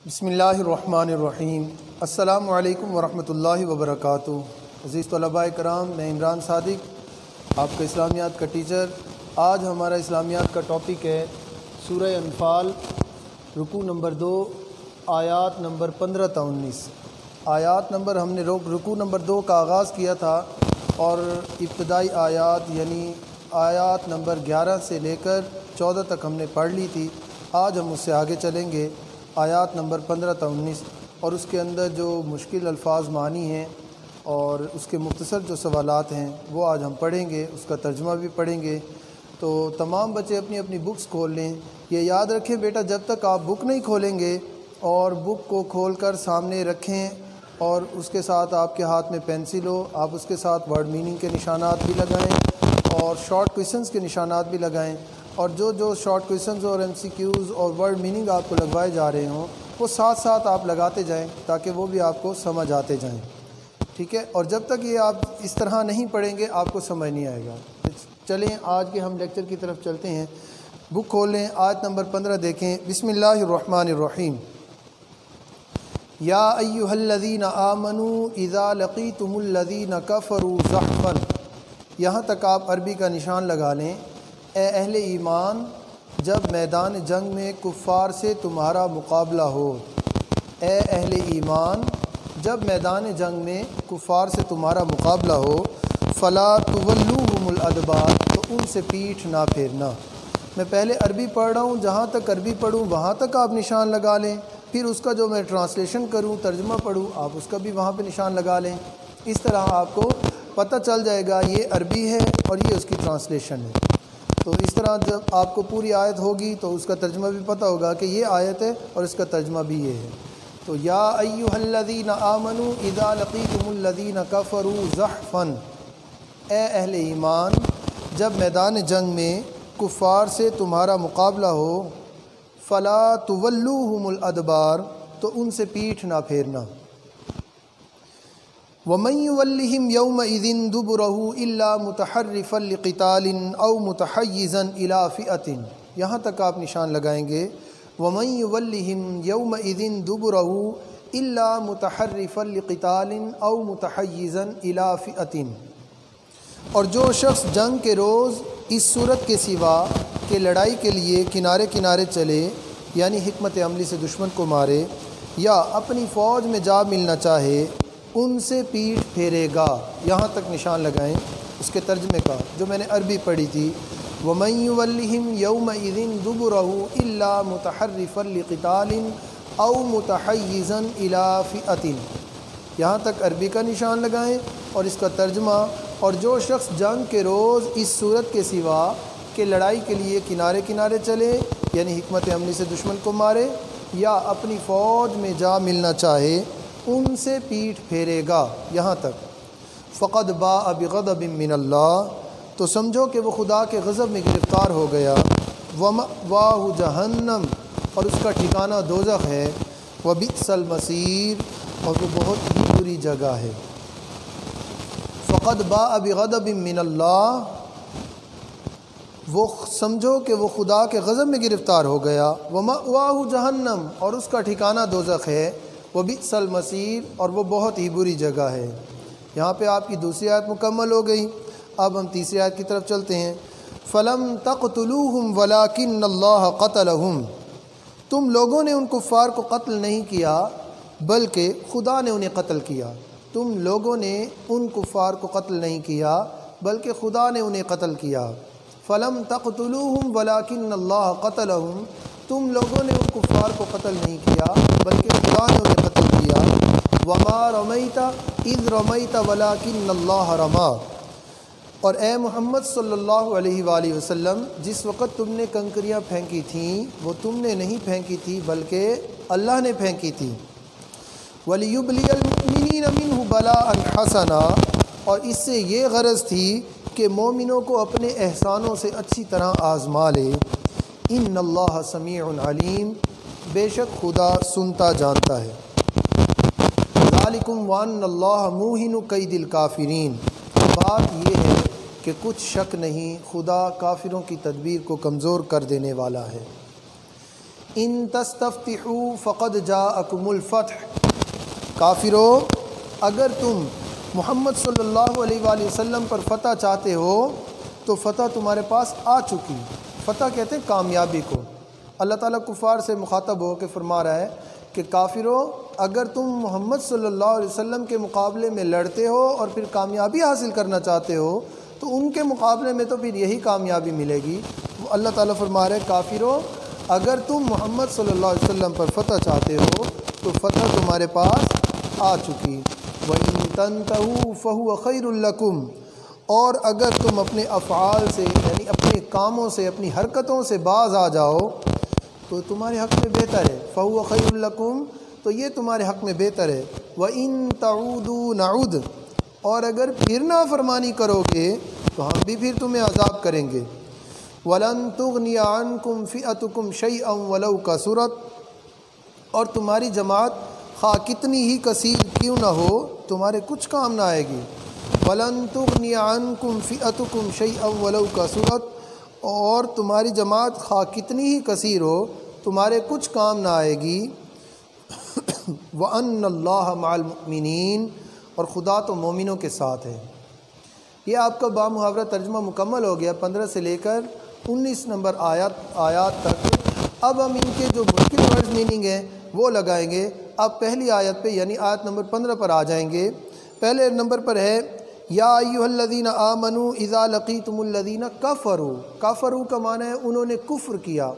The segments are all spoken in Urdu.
بسم اللہ الرحمن الرحیم۔ السلام علیکم ورحمۃ اللہ وبرکاتہ۔ عزیز طلباء کرام، میں عمران صادق، آپ کا اسلامیات کا ٹیچر۔ آج ہمارا اسلامیات کا ٹاپک ہے سورہ انفال، رکوع نمبر 2، آیات نمبر 15 تا 19۔ ہم نے رکوع نمبر 2 کا آغاز کیا تھا اور ابتدائی آیات یعنی آیات نمبر 11 سے لے کر 14 تک ہم نے پڑھ لی تھی۔ آج ہم اس سے آگے چلیں گے، آیات نمبر 15 تا 19، اور اس کے اندر جو مشکل الفاظ معنی ہیں اور اس کے مختصر جو سوالات ہیں وہ آج ہم پڑھیں گے، اس کا ترجمہ بھی پڑھیں گے۔ تو تمام بچے اپنی اپنی بکس کھول لیں۔ یہ یاد رکھیں بیٹا، جب تک آپ بک نہیں کھولیں گے اور بک کو کھول کر سامنے رکھیں اور اس کے ساتھ آپ کے ہاتھ میں پینسل ہو، آپ اس کے ساتھ ورڈ میننگ کے نشانات بھی لگائیں اور شارٹ کویشچنز کے نشانات بھی لگائیں، اور جو شارٹ کویشچنز اور ایم سی کیوز اور ورڈ میننگ آپ کو لگوائے جا رہے ہوں وہ ساتھ ساتھ آپ لگاتے جائیں تاکہ وہ بھی آپ کو سمجھ آتے جائیں، ٹھیک ہے؟ اور جب تک یہ آپ اس طرح نہیں پڑھیں گے آپ کو سمجھ نہیں آئے گا۔ چلیں آج کے ہم لیکچر کی طرف چلتے ہیں۔ بک کھول لیں، آیت نمبر 15 دیکھیں۔ بسم اللہ الرحمن الرحیم۔ یا ایھا الذین آمنوا اذا لقیتم الذین کفروا زحفا، یہاں تک آپ عربی کا نشان لگا لیں۔ اے اہل ایمان، جب میدان جنگ میں کفار سے تمہارا مقابلہ ہو۔ اے اہل ایمان، جب میدان جنگ میں کفار سے تمہارا مقابلہ ہو، فلا تولوہم الادبار، تو ان سے پیٹھ نہ پھیرنا۔ میں پہلے عربی پڑھ رہا ہوں، جہاں تک عربی پڑھوں وہاں تک آپ نشان لگا لیں، پھر اس کا جو میں ٹرانسلیشن کروں، ترجمہ پڑھوں، آپ اس کا بھی وہاں پہ نشان لگا لیں۔ اس طرح آپ کو پتہ چل جائے گا یہ عربی ہے اور یہ اس کی ٹرانسلیشن ہے۔ تو اس طرح جب آپ کو پوری آیت ہوگی تو اس کا ترجمہ بھی پتہ ہوگا کہ یہ آیت ہے اور اس کا ترجمہ بھی یہ ہے۔ تو یا ایھا الذین آمنوا اذا لقیتم الذین کفروا زحفا، اے اہل ایمان، جب میدان جنگ میں کفار سے تمہارا مقابلہ ہو، فلا تولوہم الادبار، تو ان سے پیٹھ نہ پھیرنا۔ وَمَن يُوَلِّهِمْ يَوْمَئِذٍ دُبُرَهُ إِلَّا مُتَحَرِّفًا لِقِتَالٍ أَوْ مُتَحَيِّزًا إِلَىٰ فِئَةٍ، یہاں تک آپ نشان لگائیں گے۔ وَمَن يُوَلِّهِمْ يَوْمَئِذٍ دُبُرَهُ إِلَّا مُتَحَرِّفًا لِقِتَالٍ أَوْ مُتَحَيِّزًا إِلَىٰ فِئَةٍ، اور جو شخص جنگ کے روز اس صورت کے سوا کہ لڑائی کے لیے کنارے کنارے چلے، یعنی حکمت عملی سے دشمن کو مارے، یا اپنی فوج میں جا ملنا چاہے، ان سے پیٹھ پھیرے گا۔ یہاں تک نشان لگائیں اس کے ترجمے کا جو میں نے عربی پڑھی تھی۔ وَمَن يُوَلِّهِمْ يَوْمَئِذٍ دُبُرَهُ إِلَّا مُتَحَرِّفًا لِقِتَالٍ أَوْ مُتَحَيِّزًا إِلَىٰ فِئَةٍ، یہاں تک عربی کا نشان لگائیں اور اس کا ترجمہ۔ اور جو شخص جنگ کے روز اس صورت کے سوا کہ لڑائی کے لیے کنارے کنارے چلے، یعنی حکمت عملی سے دشمن کو مارے، یا اپنی فوج میں جا ملنا چاہے، ان سے پیٹھ پھیرے گا، یہاں تک۔ فقد باء بغضب من اللہ، تو سمجھو کہ وہ خدا کے غضب میں گرفتار ہو گیا۔ ومأواہ جہنم، اور اس کا ٹھکانہ دوزخ ہے۔ وبئس المصیر، اور وہ بہت ہی بری جگہ ہے۔ فقد باء بغضب من اللہ، وہ سمجھو کہ وہ خدا کے غضب میں گرفتار ہو گیا۔ ومأواہ جہنم، اور اس کا ٹھکانہ دوزخ ہے۔ وبئس المصیر، اور وہ بہت ہی بری جگہ ہے۔ یہاں پہ آپ کی دوسری آیت مکمل ہو گئی۔ اب ہم تیسری آیت کی طرف چلتے ہیں۔ فَلَمْ تَقْتُلُوهُمْ وَلَٰكِنَّ اللَّهَ قَتَلَهُمْ، تم لوگوں نے ان کفار کو قتل نہیں کیا بلکہ خدا نے انہیں قتل کیا۔ تم لوگوں نے ان کفار کو قتل نہیں کیا بلکہ خدا نے انہیں قتل کیا۔ فَلَمْ تَقْتُلُوهُمْ وَلَٰكِنَّ اللَّهَ قَتَلَهُمْ، تم لوگوں نے ان کفار کو قتل نہیں کیا بلکہ خدا نے انہیں قتل کیا۔ وَمَا رَمَيْتَ إِذْ رَمَيْتَ وَلَٰكِنَّ اللَّهَ رَمَىٰ، اور اے محمد صلی اللہ علیہ وآلہ وسلم، جس وقت تم نے کنکریاں پھینکی تھیں وہ تم نے نہیں پھینکی تھی بلکہ اللہ نے پھینکی تھی۔ وَلِيُبْلِيَ الْمُؤْمِنِينَ مِنْهُ بَلَاءً حَسَنًا، اور اس سے یہ غرض تھی کہ مومنوں کو اپنے احسانوں سے اچھی طرح آزما لے۔ ان اللہ سمیع علیم، بے شک خدا سنتا جانتا ہے۔ ذالکم وان اللہ موہن کید الکافرین، بات یہ ہے کہ کچھ شک نہیں خدا کافروں کی تدبیر کو کمزور کر دینے والا ہے۔ ان تستفتحوا فقد جاءکم الفتح، کافرو اگر تم محمد صلی اللہ علیہ وآلہ وسلم پر فتح چاہتے ہو تو فتح تمہارے پاس آ چکی۔ فتح کہتے ہیں کامیابی کو۔ اللہ تعالیٰ کفار سے مخاطب ہو کے فرما رہا ہے کہ کافرو اگر تم محمد صلی اللہ علیہ وسلم کے مقابلے میں لڑتے ہو اور پھر کامیابی حاصل کرنا چاہتے ہو تو ان کے مقابلے میں تو پھر یہی کامیابی ملے گی۔ اللہ تعالیٰ فرما رہا ہے کافرو اگر تم محمد صلی اللہ علیہ وسلم پر فتح چاہتے ہو تو فتح تمہارے پاس آ چکی۔ وَإِن تَنْتَهُوا فَهُوَ خَيْرٌ لَكُمْ، اور اگر تم اپنے افعال سے یعنی اپنے کاموں سے اپنی حرکتوں سے باز آ جاؤ تو تمہارے حق میں بہتر ہے۔ فَهُوَ خَيْرٌ لَكُمْ، تو یہ تمہارے حق میں بہتر ہے۔ وَإِن تَعُودُوا نَعُودْ، اور اگر پھر نافرمانی کرو گے تو ہم بھی پھر تمہیں عذاب کریں گے۔ وَلَن تُغْنِيَ عَنْكُمْ فِئَتُكُمْ شَيْئًا وَلَوْ كَثُرَتْ، اور تمہاری جماعت خواہ کتنی ہی کثیر کیوں نہ ہو تمہارے کچھ کام نہ آئے گی۔ وَلَن تُغْنِيَ عَنْكُمْ فِئَتُكُمْ شَيْئًا وَلَوْ كَثُرَتْ، اور تمہاری جماعت خواہ کتنی ہی کثیر ہو تمہارے کچھ کام نہ آئے گی۔ وَأَنَّ اللَّهَ مَعَ الْمُؤْمِنِينَ، اور خدا تو مومنوں کے ساتھ ہے۔ یہ آپ کا بامحاورہ ترجمہ مکمل ہو گیا 15 سے لے کر 19 نمبر آیات تک۔ اب ہم ان کے جو مشکل ورڈز میننگ ہیں وہ لگائیں گے۔ اب پہلی آیت پہ یعنی آیت نمبر 15 پر آ جائیں گے۔ پہلے نمبر پر ہے یا ایھا الذین آمنوا اذا لقیتم الذین کفروا، کفروا کا معنی ہے انہوں نے کفر کیا۔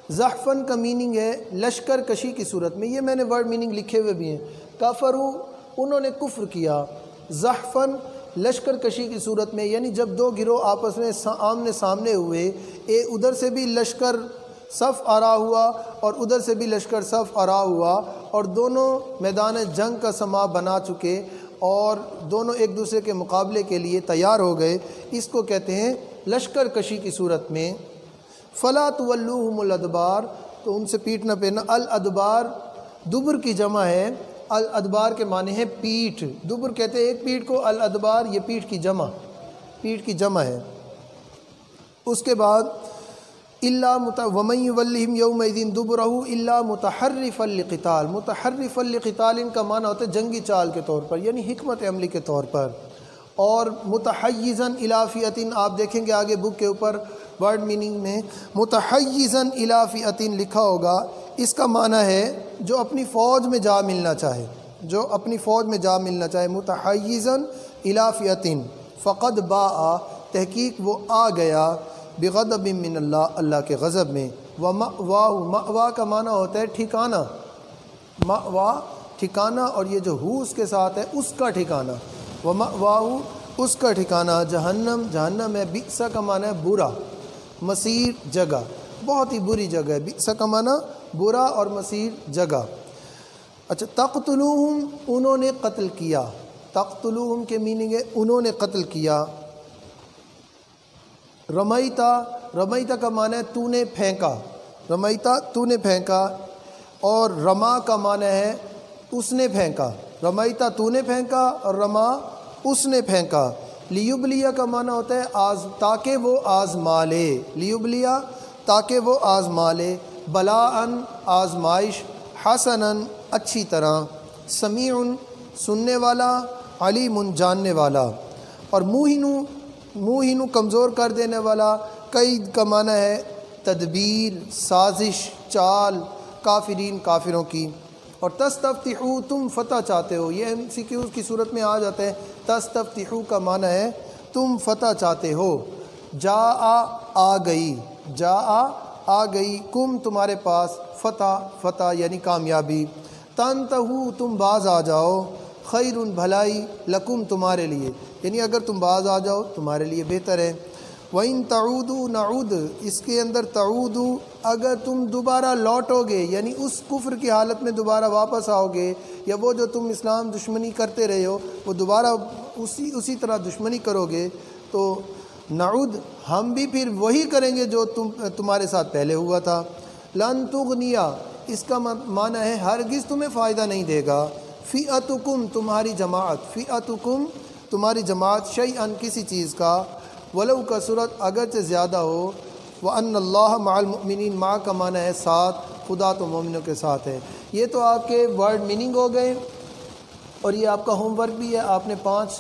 زحفن کا میننگ ہے لشکر کشی کی صورت میں، یہ میں نے ورڈ میننگ لکھے ہوئے بھی ہیں۔ کفروا انہوں نے کفر کیا، زحفن لشکر کشی کی صورت میں، یعنی جب دو گروہ آپس میں آمنے سامنے ہوئے، ادھر سے بھی لشکر صف آرا ہوا اور ادھر سے بھی لشکر صف آرا ہوا، اور دونوں میدان جنگ کا سما بنا چکے اور دونوں ایک دوسرے کے مقابلے کے لیے تیار ہو گئے، اس کو کہتے ہیں لشکر کشی کی صورت میں۔ فَلَا تُوَلُّوهُمُ الْأَدْبَارَ، تو ان سے پیٹ نہ پھیرنا۔ الادبار دبر کی جمع ہے، الادبار کے معنی ہے پیٹھ، دبر کہتے ہیں ایک پیٹھ کو، الادبار یہ پیٹھ کی جمع ہے۔ اس کے بعد وَمَن يُوَلِّهِمْ يَوْمَئِذٍ دُبُرَهُ إِلَّا مُتَحَرِّفًا لِقِتَالٍ، متحرفا لقتال کا معنی ہوتا ہے جنگی چال کے طور پر، یعنی حکمت عملی کے طور پر۔ اور متحیزا الی فئۃ، آپ دیکھیں گے آگے بک کے اوپر ورڈ میننگ میں متحیزا الی فئۃ لکھا ہوگا، اس کا معنی ہے جو اپنی فوج میں جا ملنا چاہے، جو اپنی فوج میں جا ملنا چاہے۔ متحیزا الی فئۃ فقد باء، تحقیق وہ آ گیا، بغضب من اللہ، اللہ کے غضب میں۔ ومأواہ، مأوا کا معنی ہوتا ہے ٹھکانہ، مأوا ٹھکانہ، اور یہ جو ہو اس کے ساتھ ہے اس کا ٹھکانہ۔ ومأواہ اس کا ٹھکانہ جہنم، جہنم ہے۔ بئس کا معنی ہے برا، مسیر جگہ، بہت ہی بری جگہ ہے۔ بئس کا معنی برا اور مسیر جگہ۔ اچھا، تقتلوہم انہوں نے قتل کیا، تقتلوہم کے میننگ ہے انہوں نے قتل کیا۔ رمیتا، رمیتا کا معنی ہے تو نے پھینکا، رمیتا تو نے پھینکا، اور رما کا معنی ہے اس نے پھینکا۔ رمیتا تو نے پھینکا اور رما اس نے پھینکا۔ لیبلیا کا معنی ہوتا ہے تاکہ وہ آزما لے، لیبلیا تاکہ وہ آزما لے۔ بلاءً آزمائش، حسناً اچھی طرح، سمیع سننے والا، علیم جاننے والا۔ اور موہن کمزور کر دینے والا۔ قید کا معنی ہے تدبیر، سازش، چال، کافرین کافروں کی۔ اور تستفتحوا تم فتح چاہتے ہو، یہ MCQ کی صورت میں آ جاتا ہے۔ تستفتحوا کا معنی ہے تم فتح چاہتے ہو۔ آ گئی، آ گئی، کم تمہارے پاس، فتح یعنی کامیابی۔ تنتہوا تم باز آ جاؤ، خیر بھلائی، لکم تمہارے لیے، یعنی اگر تم باز آ جاؤ تمہارے لیے بہتر ہے۔ وَإِن تَعُودُوا نَعُودْ، اس کے اندر تعودوا اگر تم دوبارہ لوٹو گے، یعنی اس کفر کی حالت میں دوبارہ واپس آؤ گے، یا وہ جو تم اسلام دشمنی کرتے رہے ہو وہ دوبارہ اسی طرح دشمنی کرو گے تو نعود ہم بھی پھر وہی کریں گے جو تمہارے ساتھ پہلے ہوا تھا۔ لن تغنیا، اس کا معنی ہے ہرگز تمہیں فائدہ نہیں دے گا۔ فئتکم تمہاری جماعت، فئتکم تمہاری جماعت، شیئن کسی چیز کا، ولو کثرت اگرچہ زیادہ ہو، وَأَنَّ اللَّهَ مَعَ الْمُؤْمِنِينَ، مع کا معنی ہے ساتھ، خدا تو مومنوں کے ساتھ ہے۔ یہ تو آپ کے ورڈ میننگ ہو گئے، اور یہ آپ کا ہوم ورک بھی ہے۔ آپ نے 5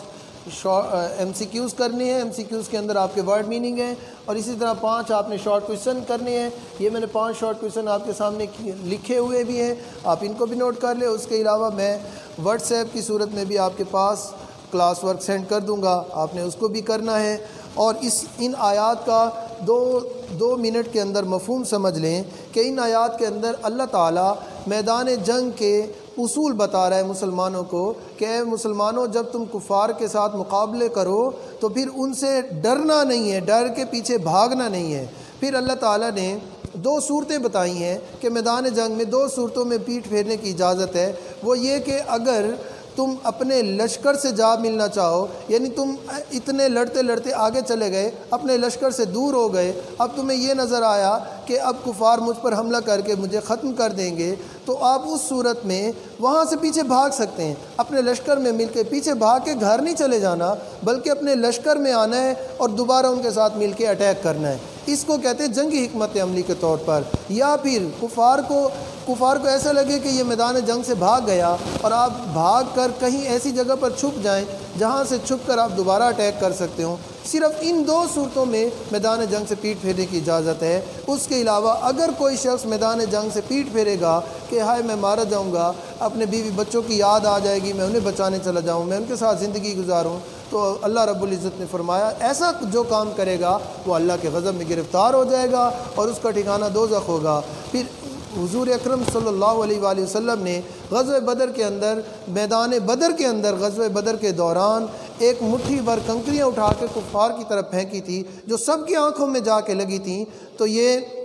ایم سی کیوز کرنے ہیں، ایم سی کیوز کے اندر آپ کے ورڈ میننگ ہیں، اور اسی طرح 5 آپ نے شارٹ کویشچن کرنے ہیں۔ یہ میں نے 5 شارٹ کویشچن آپ کے سامنے لکھے ہوئے بھی ہیں، آپ ان کو بھی نوٹ کر لیں۔ اس کے علاوہ میں واٹس ایپ کی صورت میں بھی آپ کے پاس کلاس ورک سینڈ کر دوں گا، آپ نے اس کو بھی کرنا ہے۔ اور ان آیات کا 2 منٹ کے اندر مفہوم سمجھ لیں کہ ان آیات کے اندر اللہ تعالیٰ میدان جنگ کے اصول بتا رہا ہے مسلمانوں کو کہ اے مسلمانوں، جب تم کفار کے ساتھ مقابلے کرو تو پھر ان سے ڈرنا نہیں ہے، ڈر کے پیچھے بھاگنا نہیں ہے۔ پھر اللہ تعالیٰ نے 2 صورتیں بتائی ہیں کہ میدان جنگ میں 2 صورتوں میں پیٹھ پھیرنے کی اجازت ہے۔ وہ یہ کہ اگر تم اپنے لشکر سے جا ملنا چاہو، یعنی تم اتنے لڑتے لڑتے آگے چلے گئے، اپنے لشکر سے دور ہو گئے، اب تمہیں یہ نظر آیا کہ اب کفار مجھ پر حملہ کر کے مجھے ختم کر دیں گے، تو آپ اس صورت میں وہاں سے پیچھے بھاگ سکتے ہیں، اپنے لشکر میں مل کے پیچھے بھاگ کے گھر نہیں چلے جانا، بلکہ اپنے لشکر میں آنا ہے اور دوبارہ ان کے ساتھ مل کے اٹیک کرنا ہے۔ اس کو کہتے ہیں جنگی حکمت عملی کے طور پر۔ یا پھر کفار کو ایسا لگے کہ یہ میدان جنگ سے بھاگ گیا، اور آپ بھاگ کر کہیں ایسی جگہ پر چھپ جائیں جہاں سے چھپ کر آپ دوبارہ اٹیک کر سکتے ہوں۔ صرف ان 2 صورتوں میں میدان جنگ سے پیٹ پھیرنے کی اجازت ہے۔ اس کے علاوہ اگر کوئی شخص میدان جنگ سے پیٹ پھیرے گا کہ ہائے میں مارا جاؤں گا، اپنے بیوی بچوں کی یاد آ جائے گی، میں انہیں بچانے چلا جاؤں، میں ان کے ساتھ زندگی گزاروں، تو اللہ رب العزت نے فرمایا ایسا جو کام کرے گا وہ اللہ کے غضب میں گرفتار ہو جائے گا اور اس کا ٹھکانہ دوزخ ہوگا۔ پھر حضور اکرم صلی اللہ علیہ وآلہ وسلم نے غزوہ بدر کے اندر، میدان بدر کے اندر غزوہ بدر کے دوران ایک مٹھی بھر کنکریاں اٹھا کے کفار کی طرف پھینکی تھی جو سب کی آنکھوں میں جا کے لگی تھیں۔ تو یہ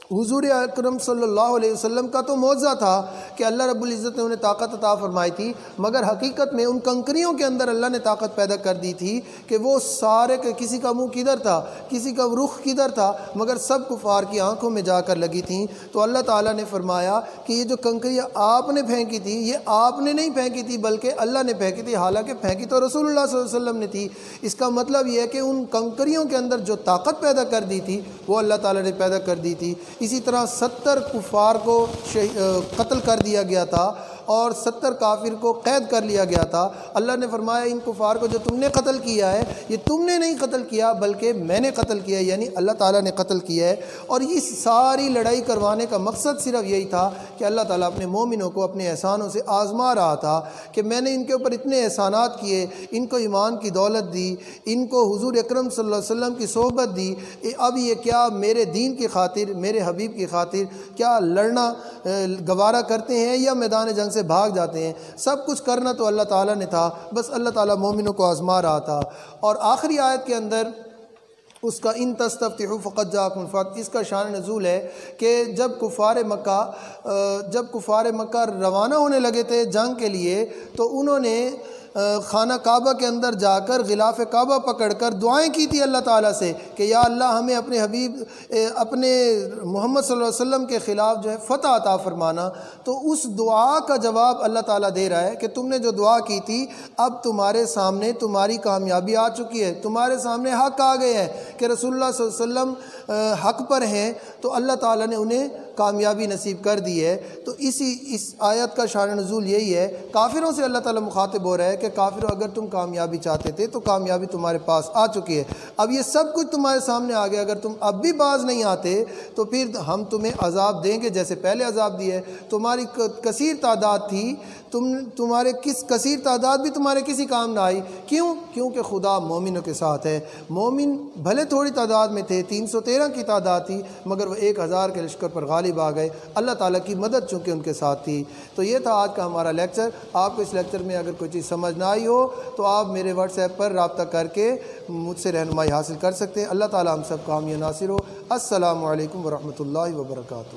حضور اکرم صلی اللہ علیہ وسلم کا تو معجزہ تھا کہ اللہ رب العزت نے انہیں طاقت عطا فرمائی تھی، مگر حقیقت میں ان کنکریوں کے اندر اللہ نے طاقت پیدا کر دی تھی کہ وہ سارے، کسی کا منہ کدھر تھا، کسی کا رخ کدھر تھا، مگر سب کفار کی آنکھوں میں جا کر لگی تھیں۔ تو اللہ تعالیٰ نے فرمایا کہ یہ جو کنکریاں آپ نے پھینکی تھی، یہ آپ نے نہیں پھینکی تھی بلکہ اللہ نے پھینکی تھی، حالانکہ پھینکی تو رسول اللہ صلی اللہ علیہ وسلم نے تھی۔ اس کا مطلب یہ ہے کہ ان کنکریوں کے اندر جو طاقت پیدا کر دی تھی وہ اللہ تعالیٰ نے پیدا کر دی تھی۔ اسی طرح 70 کفار کو قتل کر دیا گیا تھا اور 70 کافر کو قید کر لیا گیا تھا۔ اللہ نے فرمایا ان کفار کو جو تم نے قتل کیا ہے یہ تم نے نہیں قتل کیا بلکہ میں نے قتل کیا ہے، یعنی اللہ تعالیٰ نے قتل کیا ہے۔ اور یہ ساری لڑائی کروانے کا مقصد صرف یہی تھا کہ اللہ تعالیٰ اپنے مومنوں کو اپنے احسانوں سے آزما رہا تھا کہ میں نے ان کے اوپر اتنے احسانات کیے، ان کو ایمان کی دولت دی، ان کو حضور اکرم صلی اللہ علیہ وسلم کی صحبت دی، اب یہ کیا میرے دین کی خاطر، میرے حبیب کی خاطر کیا لڑنا گوارا کرتے ہیں یا میدان جنگ سے بھاگ جاتے ہیں؟ سب کچھ کرنا تو اللہ تعالیٰ نے تھا، بس اللہ تعالیٰ مومنوں کو آزما رہا تھا۔ اور آخری آیت کے اندر اس کا ان تستفتحوا فقد جاءکم الفتح، اس کا شان نزول ہے کہ جب کفار مکہ روانہ ہونے لگے تھے جنگ کے لیے تو انہوں نے خانہ کعبہ کے اندر جا کر غلاف کعبہ پکڑ کر دعائیں کی تھی اللہ تعالیٰ سے کہ یا اللہ ہمیں اپنے حبیب اپنے محمد صلی اللہ علیہ وسلم کے خلاف جو ہے فتح عطا فرمانا۔ تو اس دعا کا جواب اللہ تعالیٰ دے رہا ہے کہ تم نے جو دعا کی تھی اب تمہارے سامنے تمہاری کامیابی آ چکی ہے، تمہارے سامنے حق آ گئے ہے کہ رسول اللہ صلی اللہ علیہ وسلم حق پر ہیں، تو اللہ تعالیٰ نے انہیں کامیابی نصیب کر دی ہے۔ تو اس آیت کا شان نزول یہی ہے، کافروں سے اللہ تعالیٰ مخاطب ہو رہا ہے کہ کافروں اگر تم کامیابی چاہتے تھے تو کامیابی تمہارے پاس آ چکی ہے، اب یہ سب کچھ تمہارے سامنے آ گیا، اگر تم اب بھی باز نہیں آتے تو پھر ہم تمہیں عذاب دیں گے جیسے پہلے عذاب دیے۔ تمہاری کثیر تعداد تھی، تمہارے کثیر تعداد بھی تمہارے کسی کام نہ آئی، کیونکہ خدا مومنوں کے ساتھ ہے۔ مومن بھلے تھوڑی تعداد میں تھے، 313 کی تعداد تھی، مگر وہ 1000 کے لشکر پر غالب آ گئے، اللہ تعالیٰ کی مدد چونکہ ان کے ساتھ تھی۔ تو یہ تھا آج کا ہمارا لیکچر۔ آپ کو اس لیکچر میں اگر کوئی چیز سمجھ نہ آئی ہو تو آپ میرے واٹس ایپ پر رابطہ کر کے مجھ سے رہنمائی حاصل کر سکتے ہیں۔ اللہ تعالیٰ ہم سب کا حامی و ناصر ہو۔ السلام علیکم ورحمۃ اللہ وبرکاتہ۔